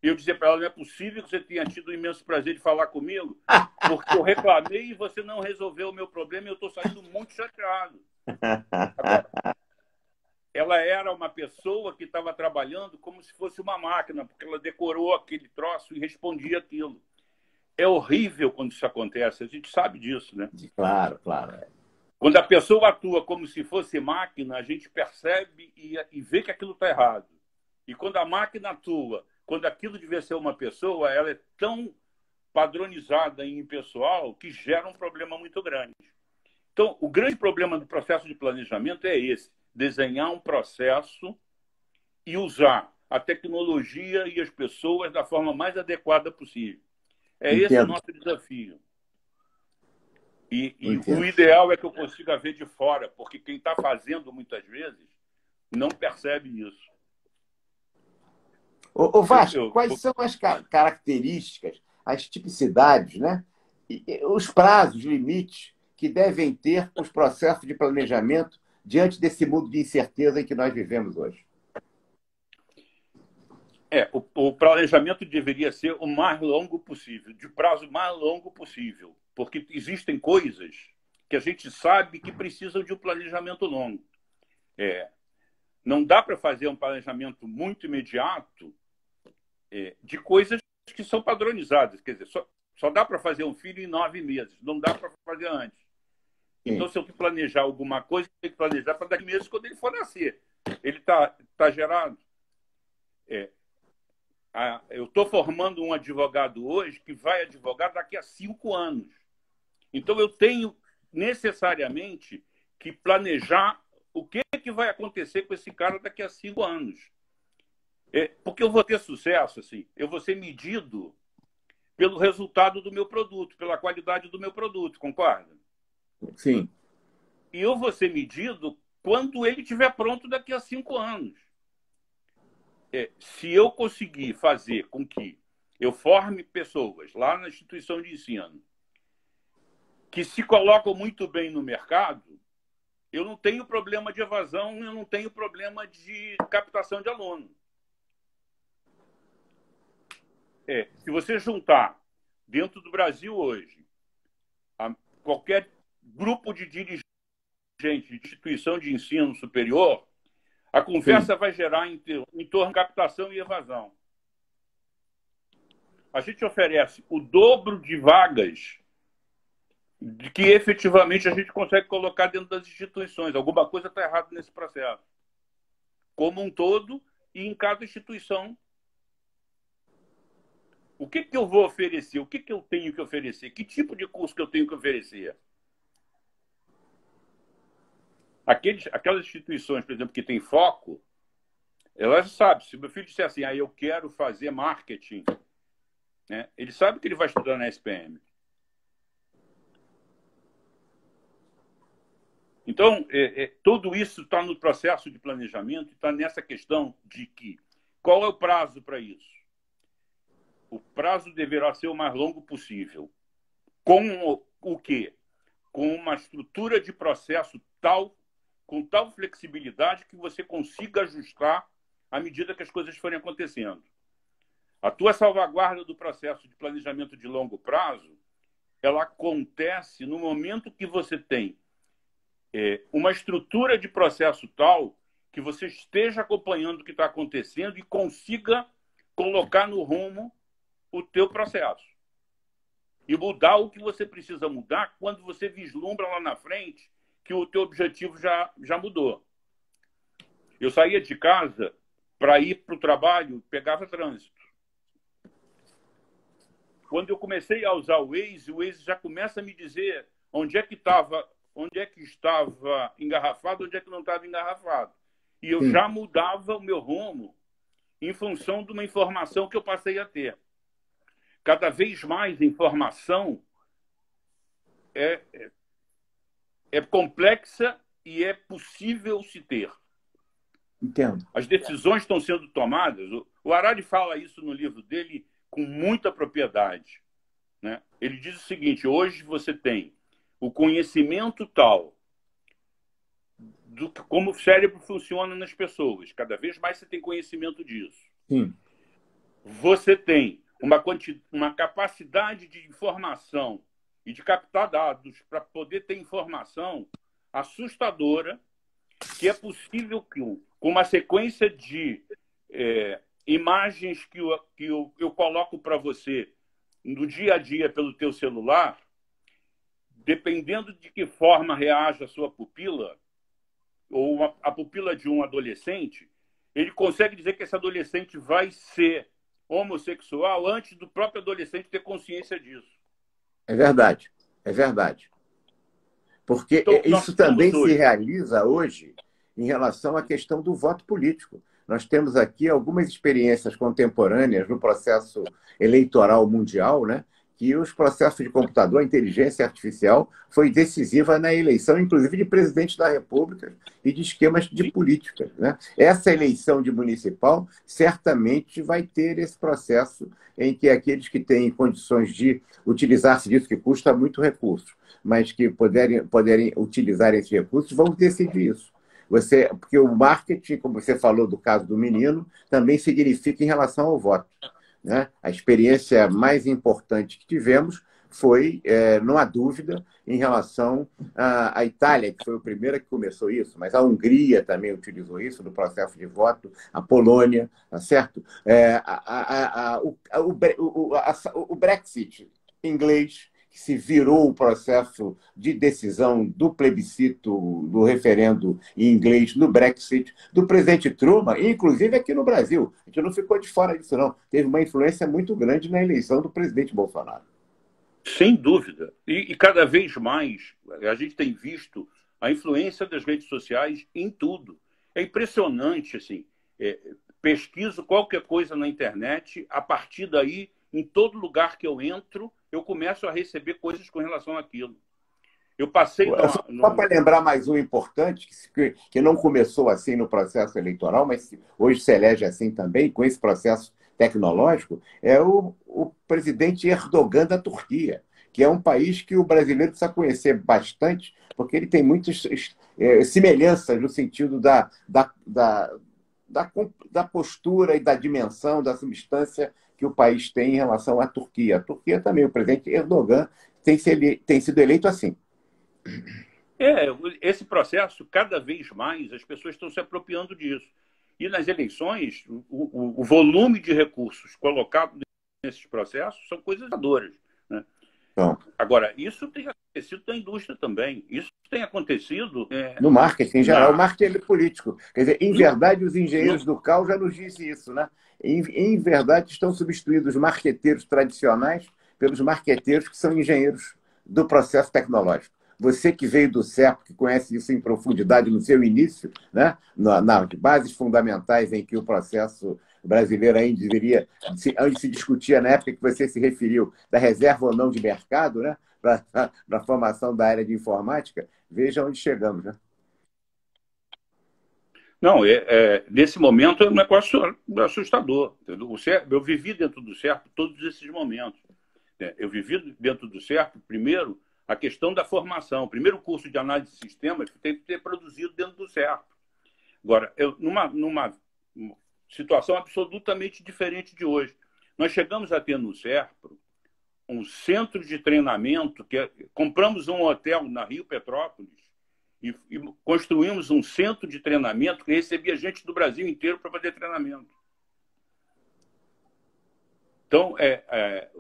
E eu dizia para ela, não é possível que você tenha tido o imenso prazer de falar comigo, porque eu reclamei e você não resolveu o meu problema e eu estou saindo muito chateado. Agora, ela era uma pessoa que estava trabalhando como se fosse uma máquina, porque ela decorou aquele troço e respondia aquilo. é horrível quando isso acontece, a gente sabe disso, né? Claro, claro. Quando a pessoa atua como se fosse máquina, a gente percebe e vê que aquilo está errado. E quando a máquina atua, quando aquilo devia ser uma pessoa, ela é tão padronizada em impessoal que gera um problema muito grande. Então, o grande problema do processo de planejamento é esse: desenhar um processo e usar a tecnologia e as pessoas da forma mais adequada possível. É esse o Entendo. nosso desafio. E Entendo. o ideal é que eu consiga ver de fora, porque quem está fazendo, muitas vezes, não percebe isso. Ô Vasco, quais são as características, as tipicidades, né? E os prazos, limites que devem ter os processos de planejamento diante desse mundo de incerteza em que nós vivemos hoje? O planejamento deveria ser o mais longo possível, de prazo mais longo possível, porque existem coisas que a gente sabe que precisam de um planejamento longo. Não dá para fazer um planejamento muito imediato de coisas que são padronizadas. Quer dizer, só dá para fazer um filho em 9 meses, não dá para fazer antes. Então, se eu planejar alguma coisa, eu tenho que planejar para daqui a meses, quando ele for nascer. Ele está gerado. Eu estou formando um advogado hoje que vai advogar daqui a 5 anos. Então, eu tenho necessariamente que planejar o que vai acontecer com esse cara daqui a 5 anos. Porque eu vou ter sucesso, assim, eu vou ser medido pelo resultado do meu produto, pela qualidade do meu produto, concorda? Sim. E eu vou ser medido quando ele estiver pronto daqui a 5 anos. Se eu conseguir fazer com que eu forme pessoas lá na instituição de ensino que se colocam muito bem no mercado, eu não tenho problema de evasão, eu não tenho problema de captação de aluno. Se você juntar dentro do Brasil hoje qualquer grupo de dirigentes de instituição de ensino superior, a conversa vai gerar em torno de captação e evasão. A gente oferece o dobro de vagas de que efetivamente a gente consegue colocar dentro das instituições. Alguma coisa está errada nesse processo. Como um todo e em cada instituição. O que eu vou oferecer? O que eu tenho que oferecer? Que tipo de curso que eu tenho que oferecer? Aquelas instituições, por exemplo, que têm foco, elas sabem. Se meu filho disser assim, eu quero fazer marketing, né? Ele sabe que ele vai estudar na SPM. Então, tudo isso está no processo de planejamento, está nessa questão de qual é o prazo para isso? O prazo deverá ser o mais longo possível. Com o quê? Com uma estrutura de processo com tal flexibilidade que você consiga ajustar à medida que as coisas forem acontecendo. A tua salvaguarda do processo de planejamento de longo prazo, ela acontece no momento que você tem uma estrutura de processo tal que você esteja acompanhando o que está acontecendo e consiga colocar no rumo o teu processo. E mudar o que você precisa mudar quando você vislumbra lá na frente que o teu objetivo já mudou. Eu saía de casa para ir para o trabalho, pegava trânsito. Quando eu comecei a usar o Waze já começa a me dizer onde é que estava engarrafado, onde é que não estava engarrafado. E eu já mudava o meu rumo em função de uma informação que eu passei a ter. Cada vez mais informação é complexa e é possível se ter. Entendo. As decisões estão sendo tomadas. O Harari fala isso no livro dele com muita propriedade, né? Ele diz o seguinte: hoje você tem o conhecimento tal do como o cérebro funciona nas pessoas. Cada vez mais você tem conhecimento disso. Sim. Você tem uma capacidade de informação e de captar dados para poder ter informação assustadora, que é possível que, com uma sequência de imagens que eu coloco para você no dia a dia pelo teu celular, dependendo de que forma reage a sua pupila, ou a pupila de um adolescente, ele consegue dizer que esse adolescente vai ser homossexual antes do próprio adolescente ter consciência disso. É verdade, é verdade. Porque Então, isso também se realiza hoje em relação à questão do voto político. Nós temos aqui algumas experiências contemporâneas no processo eleitoral mundial, né? Que os processos de computador, a inteligência artificial, foi decisiva na eleição, inclusive de presidente da República e de esquemas de política, né? Essa eleição de municipal certamente vai ter esse processo em que aqueles que têm condições de utilizar-se disso, que custa muito recurso, mas que poderem utilizar esses recursos, vão decidir isso. Porque o marketing, como você falou do caso do menino, também significa em relação ao voto, né? A experiência mais importante que tivemos foi, não há dúvida, em relação à Itália, que foi a primeira que começou isso, mas a Hungria também utilizou isso no processo de voto, a Polônia, tá certo? O Brexit inglês, que se virou o processo de decisão do plebiscito, do referendo em inglês no Brexit, do presidente Truman, inclusive aqui no Brasil. A gente não ficou de fora disso, não. Teve uma influência muito grande na eleição do presidente Bolsonaro. Sem dúvida. E cada vez mais a gente tem visto a influência das redes sociais em tudo. É impressionante, assim. Pesquiso qualquer coisa na internet, a partir daí, em todo lugar que eu entro, eu começo a receber coisas com relação àquilo. Eu passei... Só para lembrar mais um importante, que não começou assim no processo eleitoral, mas hoje se elege assim também, com esse processo tecnológico, é o presidente Erdogan da Turquia, que é um país que o brasileiro precisa conhecer bastante, porque ele tem muitas semelhanças no sentido da postura e da dimensão, da substância que o país tem em relação à Turquia. A Turquia também, o presidente Erdogan tem sido eleito assim. Esse processo, cada vez mais, as pessoas estão se apropriando disso. E nas eleições, o volume de recursos colocados nesses processos são coisas adoras, né? Então, agora, isso tem acontecido na indústria também. Isso tem acontecido... no marketing em geral. O marketing é político. Quer dizer, em verdade, os engenheiros do CAL já nos dizem isso, né? Em verdade, estão substituindo os marqueteiros tradicionais pelos marqueteiros que são engenheiros do processo tecnológico. Você que veio do CERP, que conhece isso em profundidade no seu início, né? Nas bases fundamentais em que o processo brasileiro ainda deveria, onde se discutia na época que você se referiu, da reserva ou não de mercado, né? Para a formação da área de informática, veja onde chegamos, né? Não, nesse momento é um negócio assustador. Eu vivi dentro do CERP todos esses momentos. Eu vivi dentro do CERP, primeiro, a questão da formação. O primeiro curso de análise de sistemas tem que ter produzido dentro do CERP. Agora, numa situação absolutamente diferente de hoje. Nós chegamos a ter no CERP um centro de treinamento, compramos um hotel na Rio Petrópolis e construímos um centro de treinamento que recebia gente do Brasil inteiro para fazer treinamento. Então,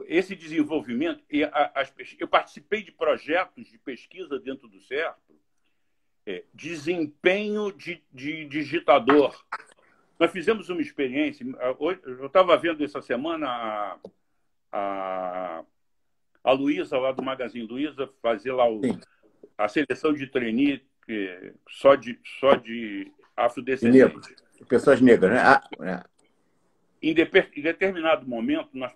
esse desenvolvimento... eu participei de projetos de pesquisa dentro do CERP, desempenho de digitador. Nós fizemos uma experiência... Eu estava vendo essa semana a Luísa, lá do Magazine Luiza, fazer lá a seleção de trainee só de afrodescendentes. Pessoas negras, né? Em determinado momento, nós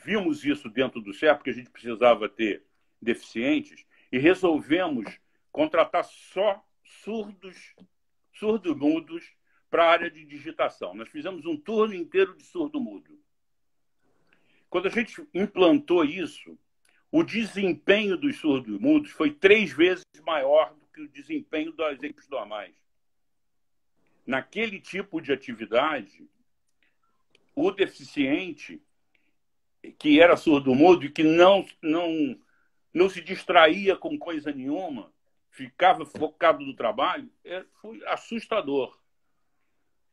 vimos isso dentro do CERP, porque a gente precisava ter deficientes, e resolvemos contratar só surdo-mudos para a área de digitação. Nós fizemos um turno inteiro de surdo-mudo. Quando a gente implantou isso, o desempenho dos surdo-mudos foi 3 vezes maior do que o desempenho dos exemplos normais. Naquele tipo de atividade, o deficiente, que era surdo-mudo e que não se distraía com coisa nenhuma, ficava focado no trabalho, foi assustador.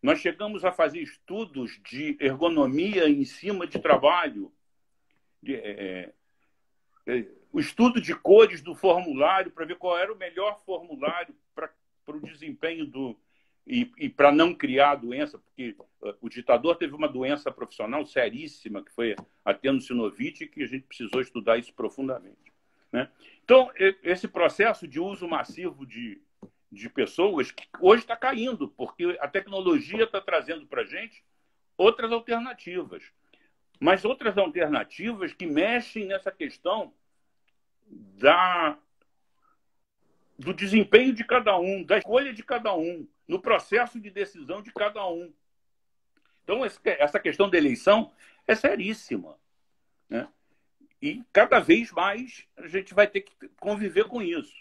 Nós chegamos a fazer estudos de ergonomia em cima de trabalho o estudo de cores do formulário para ver qual era o melhor formulário para o desempenho e para não criar a doença, porque o ditador teve uma doença profissional seríssima, que foi a tenossinovite, que a gente precisou estudar isso profundamente, né? Então, esse processo de uso massivo de pessoas, que hoje está caindo, porque a tecnologia está trazendo para a gente outras alternativas, mas outras alternativas que mexem nessa questão do desempenho de cada um, da escolha de cada um, no processo de decisão de cada um. Então, essa questão da eleição é seríssima, né? E cada vez mais a gente vai ter que conviver com isso.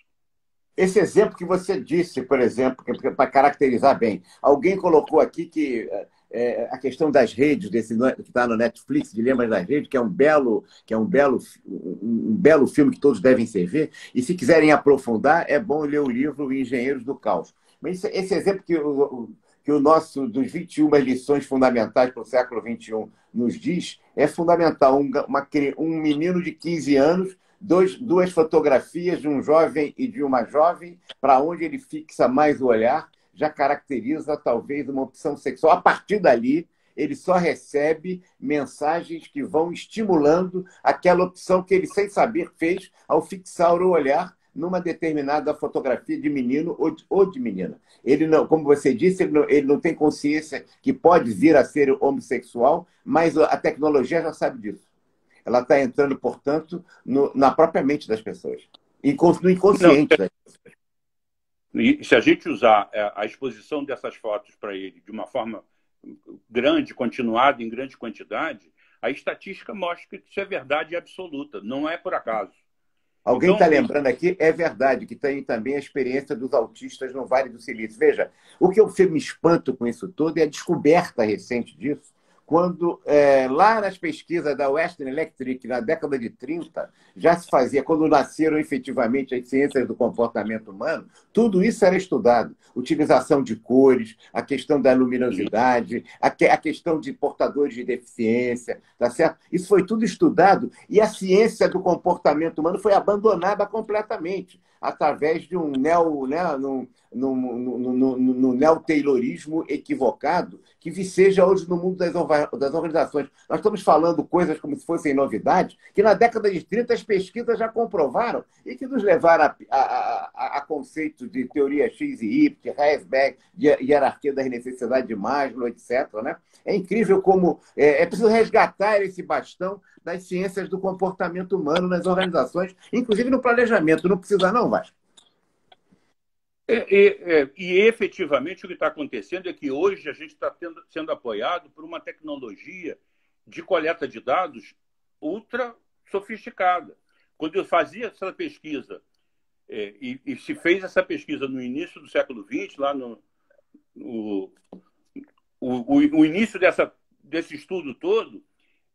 Esse exemplo que você disse, por exemplo, para caracterizar bem, alguém colocou aqui que a questão das redes, que está no Netflix, Dilemas das Redes, que é um belo filme que todos devem ver, e se quiserem aprofundar, é bom ler o livro Engenheiros do Caos. Mas esse exemplo que o nosso, dos 21 lições fundamentais para o século XXI, nos diz, é fundamental. Um menino de 15 anos, duas fotografias de um jovem e de uma jovem, para onde ele fixa mais o olhar, já caracteriza talvez uma opção sexual. A partir dali, ele só recebe mensagens que vão estimulando aquela opção que ele, sem saber, fez ao fixar o olhar numa determinada fotografia de menino ou de menina. Ele não, como você disse, ele não tem consciência que pode vir a ser homossexual, mas a tecnologia já sabe disso. Ela está entrando, portanto, na própria mente das pessoas. No inconsciente das pessoas. E se a gente usar a exposição dessas fotos para ele de uma forma grande, continuada, em grande quantidade, a estatística mostra que isso é verdade absoluta, não é por acaso. Alguém está lembrando aqui, é verdade, que tem também a experiência dos autistas no Vale do Silício. Veja, o que eu me espanto com isso tudo é a descoberta recente disso, quando lá nas pesquisas da Western Electric, na década de 30, já se fazia, quando nasceram efetivamente as ciências do comportamento humano, tudo isso era estudado. Utilização de cores, a questão da luminosidade, a questão de portadores de deficiência, tá certo? Isso foi tudo estudado e a ciência do comportamento humano foi abandonada completamente, através de um neo-taylorismo equivocado que viceja hoje no mundo das organizações. Nós estamos falando coisas como se fossem novidades, que na década de 30 as pesquisas já comprovaram e que nos levaram a conceitos de teoria X e Y, de Herzberg, de hierarquia das necessidades de Maslow, etc., né? É incrível como é preciso resgatar esse bastão das ciências do comportamento humano nas organizações, inclusive no planejamento. Não precisa não, Vasco? E efetivamente o que está acontecendo é que hoje a gente está sendo apoiado por uma tecnologia de coleta de dados ultra sofisticada. Quando eu fazia essa pesquisa, e se fez essa pesquisa no início do século XX, lá o início desse estudo todo,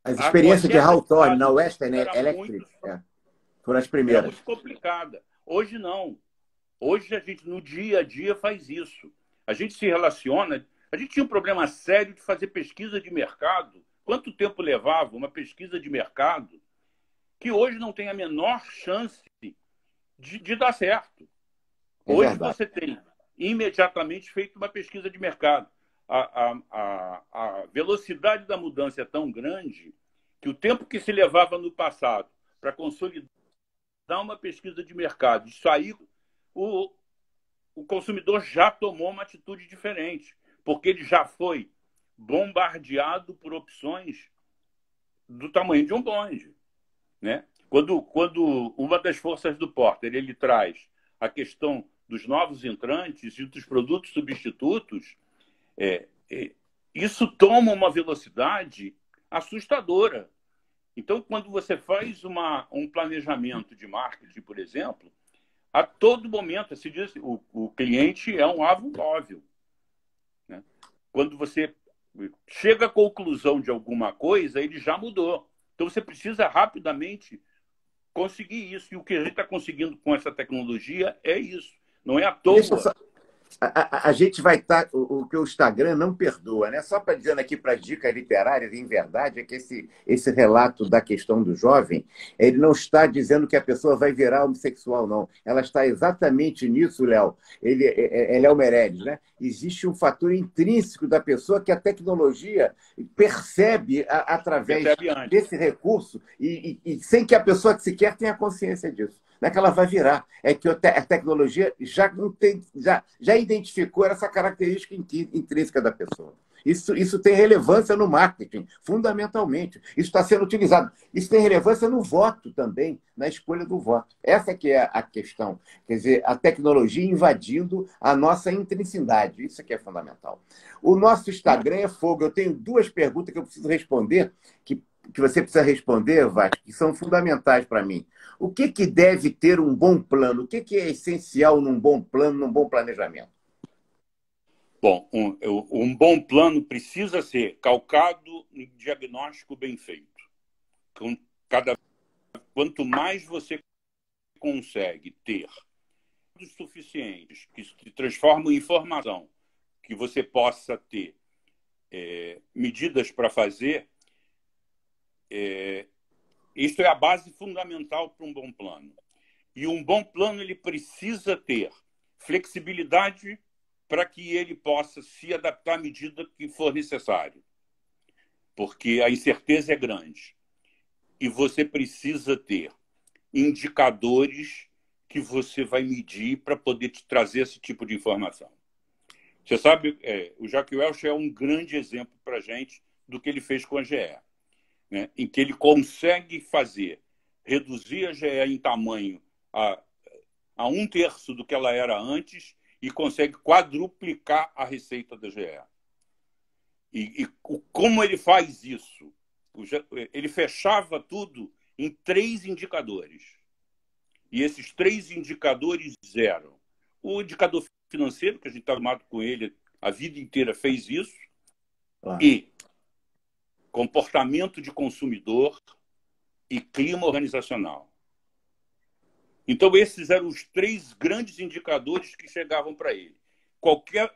as experiências de Hawthorne na Western Electric foram as primeiras. Era muito complicada. Hoje não. Hoje a gente, no dia a dia, faz isso. A gente se relaciona. A gente tinha um problema sério de fazer pesquisa de mercado. Quanto tempo levava uma pesquisa de mercado que hoje não tem a menor chance de dar certo? Hoje você tem imediatamente feito uma pesquisa de mercado. A velocidade da mudança é tão grande que o tempo que se levava no passado para consolidar uma pesquisa de mercado, de sair, o consumidor já tomou uma atitude diferente, porque ele já foi bombardeado por opções do tamanho de um bonde, né? Quando uma das forças do Porter ele traz a questão dos novos entrantes e dos produtos substitutos, isso toma uma velocidade assustadora. Então, quando você faz um planejamento de marketing, por exemplo, a todo momento se diz o cliente é um alvo móvel, né? Quando você chega à conclusão de alguma coisa, ele já mudou. Então, você precisa rapidamente conseguir isso. E o que a gente está conseguindo com essa tecnologia é isso. Não é à toa a gente vai estar. O que o Instagram não perdoa, né? Só para dizendo aqui para as dicas literárias, em verdade, é que esse relato da questão do jovem, ele não está dizendo que a pessoa vai virar homossexual, não. Ela está exatamente nisso, Léo. É Léo Meirelles, né? Existe um fator intrínseco da pessoa que a tecnologia percebe através desse recurso e sem que a pessoa sequer tenha consciência disso. Não é que ela vai virar, é que a tecnologia já identificou essa característica intrínseca da pessoa. Isso tem relevância no marketing, fundamentalmente. Isso está sendo utilizado. Isso tem relevância no voto também, na escolha do voto. Essa que é a questão. Quer dizer, a tecnologia invadindo a nossa intricidade. Isso que é fundamental. O nosso Instagram é fogo. Eu tenho duas perguntas que eu preciso responder, que você precisa responder, Vasco, que são fundamentais para mim. O que deve ter um bom plano? O que é essencial num bom plano, num bom planejamento? Bom, um bom plano precisa ser calcado em diagnóstico bem feito. Quanto mais você consegue ter dados suficientes que se transformam em informação, que você possa ter medidas para fazer, isso é a base fundamental para um bom plano. E um bom plano ele precisa ter flexibilidade para que ele possa se adaptar à medida que for necessário. Porque a incerteza é grande. E você precisa ter indicadores que você vai medir para poder te trazer esse tipo de informação. Você sabe, o Jack Welch é um grande exemplo para a gente do que ele fez com a GE, né? Em que ele consegue reduzir a GE em tamanho a 1/3 do que ela era antes e consegue quadruplicar a receita da GE. E como ele faz isso? Ele fechava tudo em 3 indicadores. E esses 3 indicadores eram o indicador financeiro, que a gente está armado com ele a vida inteira, fez isso, e comportamento de consumidor e clima organizacional. Então, esses eram os 3 grandes indicadores que chegavam para ele.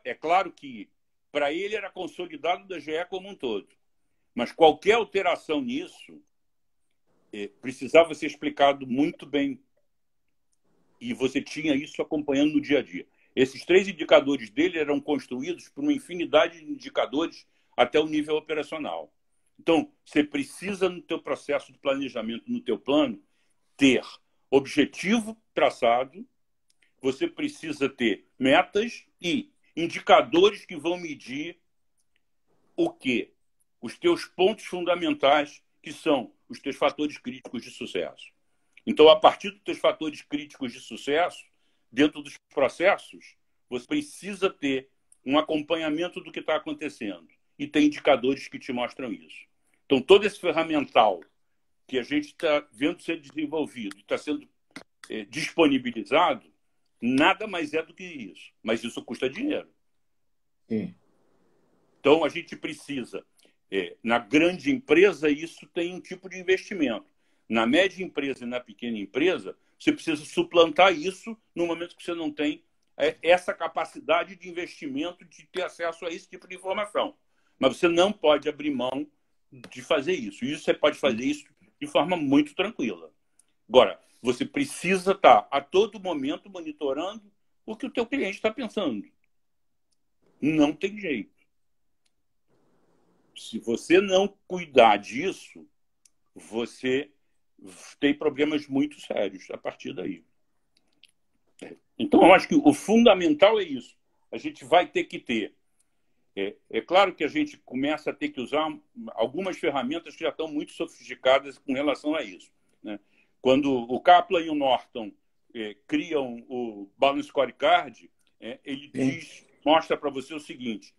É claro que para ele era consolidado da GE como um todo, mas qualquer alteração nisso precisava ser explicado muito bem. E você tinha isso acompanhando no dia a dia. Esses 3 indicadores dele eram construídos por uma infinidade de indicadores até o nível operacional. Então, você precisa, no teu processo de planejamento, no teu plano, ter objetivo traçado, você precisa ter metas e indicadores que vão medir o quê? Os teus pontos fundamentais, que são os teus fatores críticos de sucesso. Então, a partir dos teus fatores críticos de sucesso, dentro dos processos, você precisa ter um acompanhamento do que está acontecendo. E tem indicadores que te mostram isso. Então, todo esse ferramental que a gente está vendo ser desenvolvido, está sendo disponibilizado, nada mais é do que isso. Mas isso custa dinheiro. Sim. Então, a gente precisa... na grande empresa, isso tem um tipo de investimento. Na média empresa e na pequena empresa, você precisa suplantar isso no momento que você não tem essa capacidade de investimento de ter acesso a esse tipo de informação. Mas você não pode abrir mão de fazer isso. E você pode fazer isso de forma muito tranquila. Agora, você precisa estar a todo momento monitorando o que o teu cliente está pensando. Não tem jeito. Se você não cuidar disso, você tem problemas muito sérios a partir daí. Então, eu acho que o fundamental é isso. A gente vai ter que ter. É claro que a gente começa a ter que usar algumas ferramentas que já estão muito sofisticadas com relação a isso, né? Quando o Kaplan e o Norton criam o Balance Scorecard, ele mostra para você o seguinte: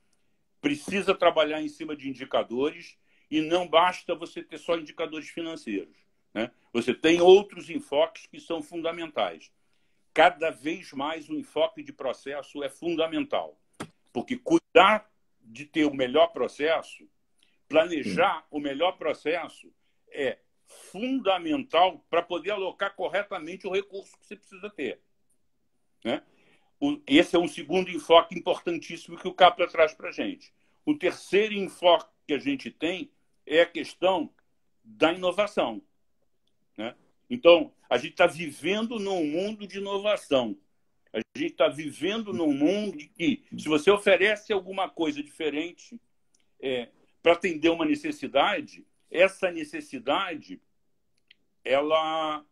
precisa trabalhar em cima de indicadores e não basta você ter só indicadores financeiros, né? Você tem outros enfoques que são fundamentais. Cada vez mais o enfoque de processo é fundamental, porque cuidar de ter o melhor processo, planejar o melhor processo é fundamental para poder alocar corretamente o recurso que você precisa ter, né? esse é um segundo enfoque importantíssimo que o Capra traz para a gente. O terceiro enfoque que a gente tem é a questão da inovação, né? Então, a gente está vivendo num mundo de inovação. A gente está vivendo num mundo que, se você oferece alguma coisa diferente para atender uma necessidade, essa necessidade ela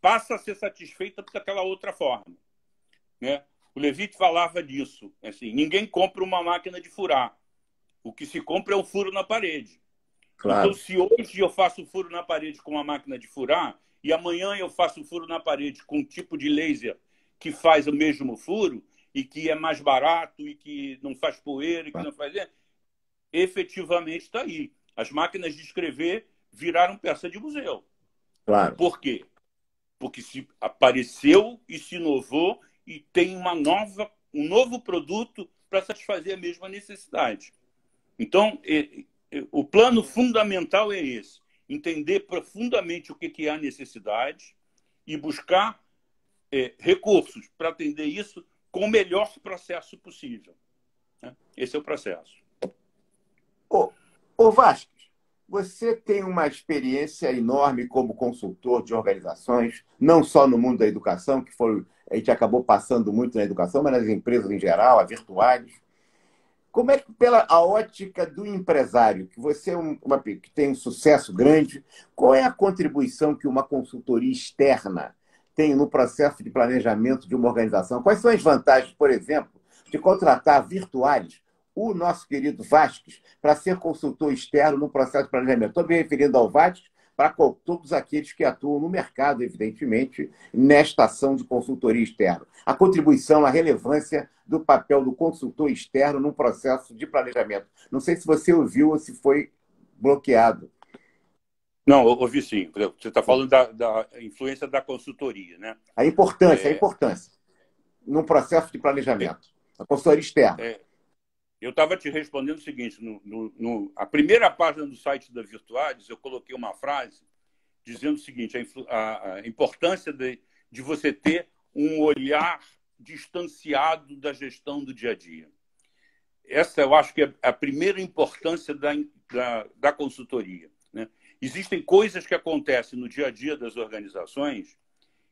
passa a ser satisfeita daquela outra forma, né? O Levitt falava disso. Assim, ninguém compra uma máquina de furar. O que se compra é um furo na parede. Claro. Então, se hoje eu faço furo na parede com uma máquina de furar e amanhã eu faço furo na parede com um tipo de laser que faz o mesmo furo e que é mais barato e que não faz poeira, e que não faz... efetivamente está aí. As máquinas de escrever viraram peça de museu. Claro. Por quê? Porque se apareceu e se inovou e tem um novo produto para satisfazer a mesma necessidade. Então, o plano fundamental é esse: entender profundamente o que é a necessidade e buscar recursos para atender isso com o melhor processo possível, né? Esse é o processo. Ô Vasco, você tem uma experiência enorme como consultor de organizações, não só no mundo da educação, que a gente acabou passando muito na educação, mas nas empresas em geral, a virtuais. Como é que, pela a ótica do empresário, que você que tem um sucesso grande, qual é a contribuição que uma consultoria externa tem no processo de planejamento de uma organização? Quais são as vantagens, por exemplo, de contratar virtuais o nosso querido Vasques para ser consultor externo no processo de planejamento? Estou me referindo ao Vasques para todos aqueles que atuam no mercado, evidentemente, nesta ação de consultoria externa. A contribuição, a relevância do papel do consultor externo no processo de planejamento. Não sei se você ouviu ou se foi bloqueado. Não, ouvi sim. Você está falando da influência da consultoria, né? A importância no processo de planejamento. A consultoria externa. Eu estava te respondendo o seguinte: a primeira página do site da Virtuades, eu coloquei uma frase dizendo o seguinte: a importância de você ter um olhar distanciado da gestão do dia a dia. Essa eu acho que é a primeira importância da consultoria, né? Existem coisas que acontecem no dia a dia das organizações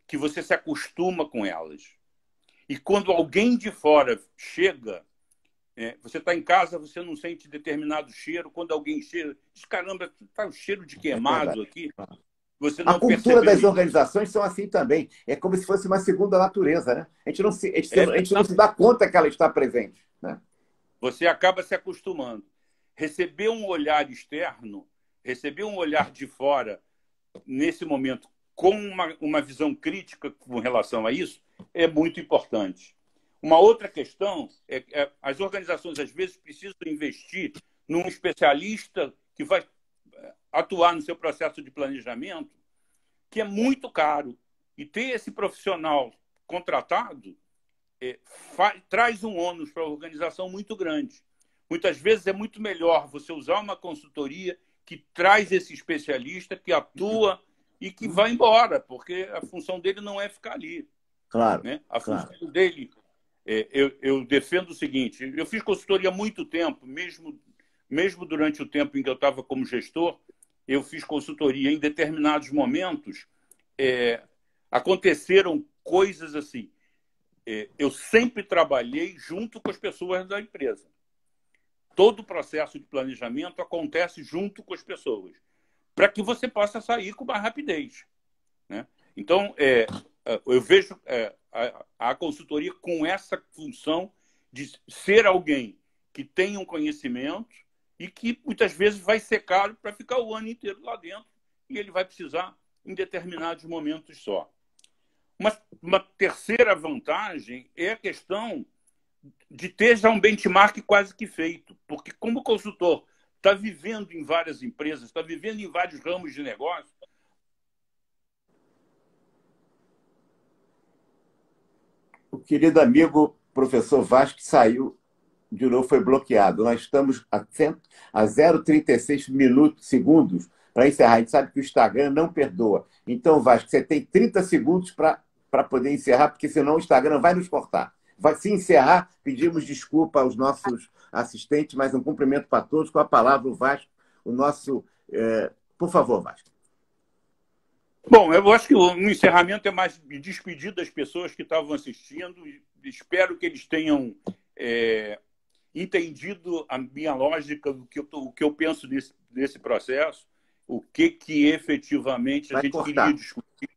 que você se acostuma com elas. E quando alguém de fora chega... você está em casa, você não sente determinado cheiro. Quando alguém cheira, diz: caramba, está o cheiro de queimado aqui. Você não a cultura das isso. organizações são assim também. É como se fosse uma segunda natureza, né? A gente não se dá conta que ela está presente, né? Você acaba se acostumando. Receber um olhar externo, receber um olhar de fora, nesse momento, com uma visão crítica com relação a isso, é muito importante. Uma outra questão é as organizações, às vezes, precisam investir num especialista que vai atuar no seu processo de planejamento, que é muito caro. E ter esse profissional contratado traz um ônus para a organização muito grande. Muitas vezes é muito melhor você usar uma consultoria que traz esse especialista, que atua e que vai embora, porque a função dele não é ficar ali. Claro. Né? A função dele... Eu defendo o seguinte: eu fiz consultoria há muito tempo, mesmo durante o tempo em que eu estava como gestor, eu fiz consultoria. Em determinados momentos, aconteceram coisas assim. Eu sempre trabalhei junto com as pessoas da empresa. Todo o processo de planejamento acontece junto com as pessoas, para que você possa sair com mais rapidez, né? Então, eu vejo a consultoria com essa função de ser alguém que tem um conhecimento e que muitas vezes vai ser caro para ficar o ano inteiro lá dentro, e ele vai precisar em determinados momentos só. Uma terceira vantagem é a questão de ter já um benchmark quase que feito, porque como consultor está vivendo em várias empresas, está vivendo em vários ramos de negócio. O querido amigo professor Vasques saiu de novo, foi bloqueado. Nós estamos a 0,36 segundos para encerrar. A gente sabe que o Instagram não perdoa. Então, Vasques, você tem 30 segundos para para poder encerrar, porque senão o Instagram vai nos cortar. Vai se encerrar, pedimos desculpa aos nossos assistentes, mas um cumprimento para todos. Com a palavra, o Vasco, o nosso... Por favor, Vasco. Bom, eu acho que o encerramento é mais de despedir das pessoas que estavam assistindo. Espero que eles tenham entendido a minha lógica, o que eu penso nesse processo, o que efetivamente a gente queria discutir.